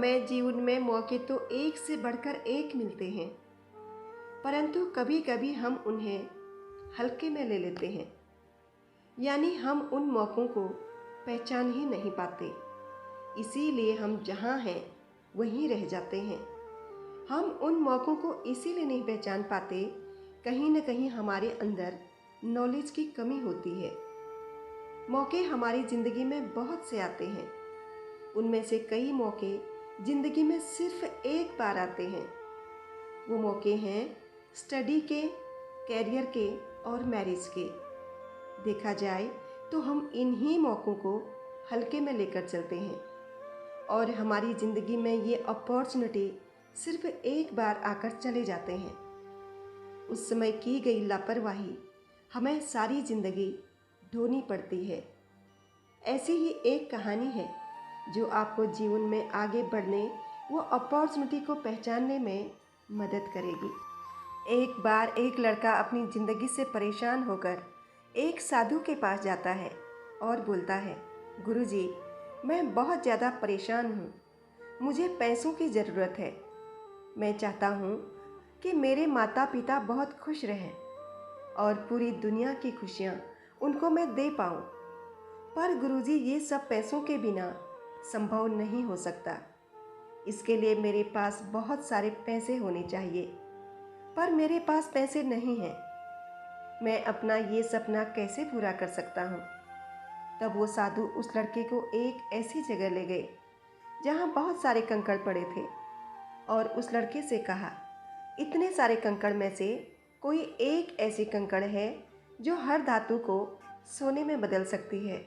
हमें जीवन में मौके तो एक से बढ़कर एक मिलते हैं, परंतु कभी कभी हम उन्हें हल्के में ले लेते हैं। यानी हम उन मौक़ों को पहचान ही नहीं पाते, इसीलिए हम जहाँ हैं वहीं रह जाते हैं। हम उन मौक़ों को इसीलिए नहीं पहचान पाते, कहीं न कहीं हमारे अंदर नॉलेज की कमी होती है। मौके हमारी ज़िंदगी में बहुत से आते हैं, उनमें से कई मौके ज़िंदगी में सिर्फ एक बार आते हैं। वो मौके हैं स्टडी के, कैरियर के और मैरिज के। देखा जाए तो हम इन्हीं मौक़ों को हल्के में लेकर चलते हैं और हमारी ज़िंदगी में ये अपॉर्चुनिटी सिर्फ एक बार आकर चले जाते हैं। उस समय की गई लापरवाही हमें सारी ज़िंदगी ढोनी पड़ती है। ऐसी ही एक कहानी है जो आपको जीवन में आगे बढ़ने, वो अपॉर्चुनिटी को पहचानने में मदद करेगी। एक बार एक लड़का अपनी ज़िंदगी से परेशान होकर एक साधु के पास जाता है और बोलता है, गुरुजी, मैं बहुत ज़्यादा परेशान हूँ, मुझे पैसों की ज़रूरत है। मैं चाहता हूँ कि मेरे माता पिता बहुत खुश रहें और पूरी दुनिया की खुशियाँ उनको मैं दे पाऊँ। पर गुरुजी, ये सब पैसों के बिना संभव नहीं हो सकता। इसके लिए मेरे पास बहुत सारे पैसे होने चाहिए, पर मेरे पास पैसे नहीं हैं। मैं अपना ये सपना कैसे पूरा कर सकता हूँ? तब वो साधु उस लड़के को एक ऐसी जगह ले गए जहाँ बहुत सारे कंकड़ पड़े थे और उस लड़के से कहा, इतने सारे कंकड़ में से कोई एक ऐसी कंकड़ है जो हर धातु को सोने में बदल सकती है।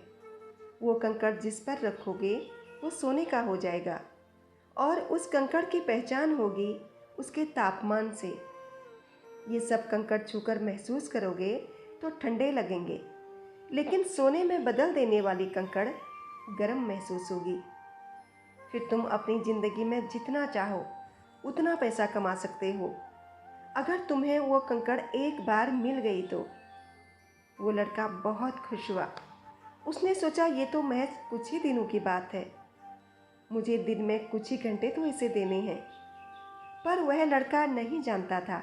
वो कंकड़ जिस पर रखोगे वो सोने का हो जाएगा और उस कंकड़ की पहचान होगी उसके तापमान से। ये सब कंकड़ छूकर महसूस करोगे तो ठंडे लगेंगे, लेकिन सोने में बदल देने वाली कंकड़ गर्म महसूस होगी। फिर तुम अपनी ज़िंदगी में जितना चाहो उतना पैसा कमा सकते हो, अगर तुम्हें वो कंकड़ एक बार मिल गई तो। वो लड़का बहुत खुश हुआ। उसने सोचा, ये तो महज कुछ ही दिनों की बात है, मुझे दिन में कुछ ही घंटे तो इसे देने हैं। पर वह लड़का नहीं जानता था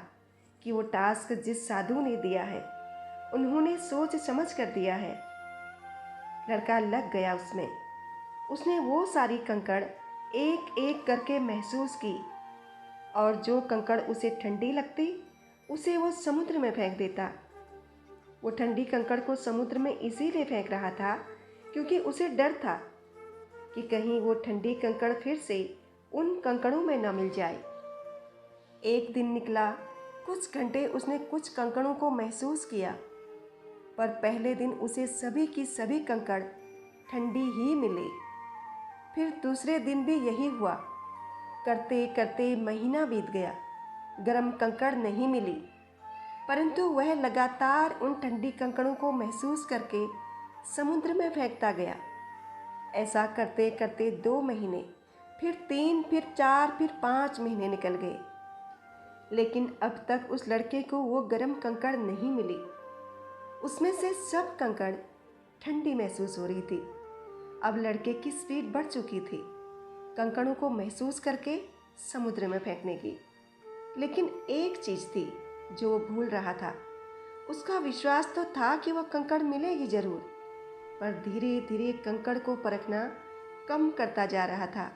कि वो टास्क जिस साधु ने दिया है उन्होंने सोच समझ कर दिया है। लड़का लग गया उसमें। उसने वो सारी कंकड़ एक एक करके महसूस की और जो कंकड़ उसे ठंडी लगती उसे वो समुद्र में फेंक देता। वो ठंडी कंकड़ को समुद्र में इसीलिए फेंक रहा था क्योंकि उसे डर था कि कहीं वो ठंडी कंकड़ फिर से उन कंकड़ों में न मिल जाए। एक दिन निकला, कुछ घंटे उसने कुछ कंकड़ों को महसूस किया, पर पहले दिन उसे सभी की सभी कंकड़ ठंडी ही मिले। फिर दूसरे दिन भी यही हुआ। करते करते महीना बीत गया, गर्म कंकड़ नहीं मिली, परंतु वह लगातार उन ठंडी कंकड़ों को महसूस करके समुद्र में फेंकता गया। ऐसा करते करते 2 महीने, फिर 3, फिर 4, फिर 5 महीने निकल गए, लेकिन अब तक उस लड़के को वो गर्म कंकड़ नहीं मिली। उसमें से सब कंकड़ ठंडी महसूस हो रही थी। अब लड़के की स्पीड बढ़ चुकी थी कंकड़ों को महसूस करके समुद्र में फेंकने की। लेकिन एक चीज़ थी जो वो भूल रहा था। उसका विश्वास तो था कि वह कंकड़ मिलेगी जरूर, पर धीरे धीरे कंकड़ को परखना कम करता जा रहा था।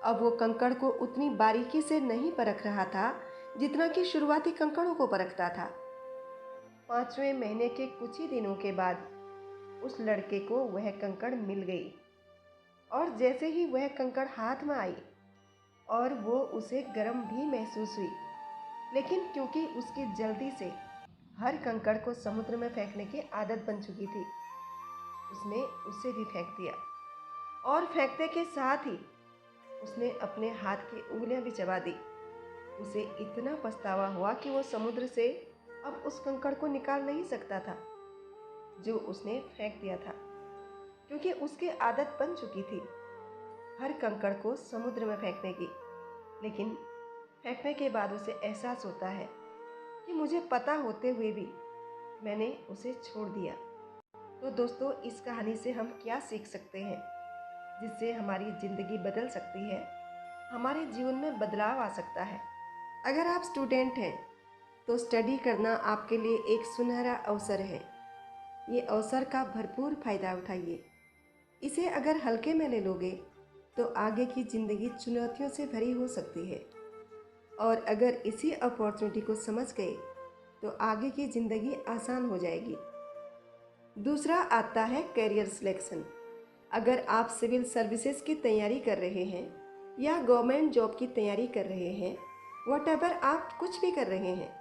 अब वो कंकड़ को उतनी बारीकी से नहीं परख रहा था जितना कि शुरुआती कंकड़ों को परखता था। 5वें महीने के कुछ ही दिनों के बाद उस लड़के को वह कंकड़ मिल गई और जैसे ही वह कंकड़ हाथ में आई और वो उसे गर्म भी महसूस हुई, लेकिन क्योंकि उसकी जल्दी से हर कंकड़ को समुद्र में फेंकने की आदत बन चुकी थी, उसने उसे भी फेंक दिया और फेंकने के साथ ही उसने अपने हाथ की उंगलियां भी चबा दी। उसे इतना पछतावा हुआ कि वो समुद्र से अब उस कंकड़ को निकाल नहीं सकता था जो उसने फेंक दिया था, क्योंकि उसकी आदत बन चुकी थी हर कंकड़ को समुद्र में फेंकने की। लेकिन फेंकने के बाद उसे एहसास होता है कि मुझे पता होते हुए भी मैंने उसे छोड़ दिया। तो दोस्तों, इस कहानी से हम क्या सीख सकते हैं जिससे हमारी ज़िंदगी बदल सकती है? हमारे जीवन में बदलाव आ सकता है। अगर आप स्टूडेंट हैं तो स्टडी करना आपके लिए एक सुनहरा अवसर है। ये अवसर का भरपूर फ़ायदा उठाइए। इसे अगर हल्के में ले लोगे तो आगे की ज़िंदगी चुनौतियों से भरी हो सकती है, और अगर इसी अपॉर्चुनिटी को समझ गए तो आगे की ज़िंदगी आसान हो जाएगी। दूसरा आता है करियर सिलेक्शन। अगर आप सिविल सर्विसेज की तैयारी कर रहे हैं या गवर्नमेंट जॉब की तैयारी कर रहे हैं, व्हाटएवर आप कुछ भी कर रहे हैं,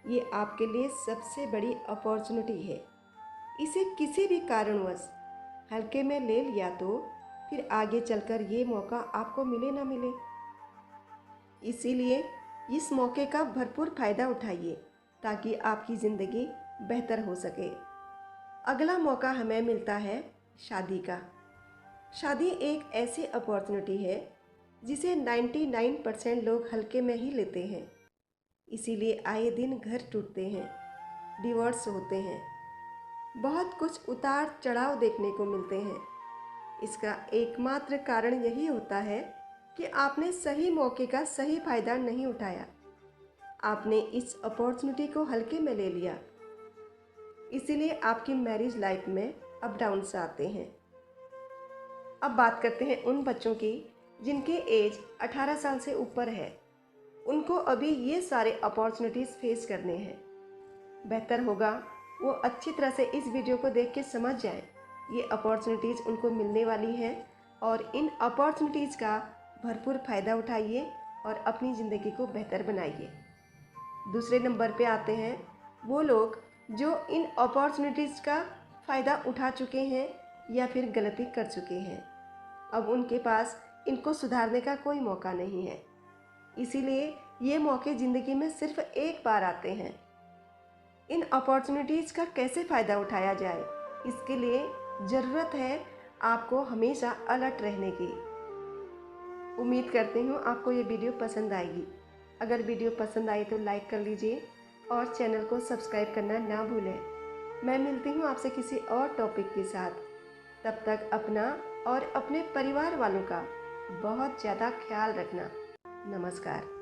ये आपके लिए सबसे बड़ी अपॉर्चुनिटी है। इसे किसी भी कारणवश हल्के में ले लिया तो फिर आगे चलकर ये मौका आपको मिले ना मिले। इसीलिए इस मौके का भरपूर फ़ायदा उठाइए ताकि आपकी ज़िंदगी बेहतर हो सके। अगला मौका हमें मिलता है शादी का। शादी एक ऐसी अपॉर्चुनिटी है जिसे 99% लोग हल्के में ही लेते हैं। इसीलिए आए दिन घर टूटते हैं, डिवोर्स होते हैं, बहुत कुछ उतार चढ़ाव देखने को मिलते हैं। इसका एकमात्र कारण यही होता है कि आपने सही मौके का सही फ़ायदा नहीं उठाया। आपने इस अपॉर्चुनिटी को हल्के में ले लिया। इसीलिए आपकी मैरिज लाइफ में अप डाउन्स आते हैं। अब बात करते हैं उन बच्चों की जिनके एज 18 साल से ऊपर है। उनको अभी ये सारे अपॉर्चुनिटीज़ फेस करने हैं। बेहतर होगा वो अच्छी तरह से इस वीडियो को देख के समझ जाएं ये अपॉर्चुनिटीज़ उनको मिलने वाली हैं, और इन अपॉर्चुनिटीज़ का भरपूर फ़ायदा उठाइए और अपनी ज़िंदगी को बेहतर बनाइए। दूसरे नंबर पे आते हैं वो लोग जो इन अपॉर्चुनिटीज़ का फ़ायदा उठा चुके हैं या फिर गलती कर चुके हैं। अब उनके पास इनको सुधारने का कोई मौका नहीं है। इसीलिए ये मौके ज़िंदगी में सिर्फ एक बार आते हैं। इन अपॉर्चुनिटीज़ का कैसे फ़ायदा उठाया जाए, इसके लिए ज़रूरत है आपको हमेशा अलर्ट रहने की। उम्मीद करती हूँ आपको ये वीडियो पसंद आएगी। अगर वीडियो पसंद आई तो लाइक कर लीजिए और चैनल को सब्सक्राइब करना ना भूलें। मैं मिलती हूँ आपसे किसी और टॉपिक के साथ। तब तक अपना और अपने परिवार वालों का बहुत ज़्यादा ख्याल रखना। नमस्कार।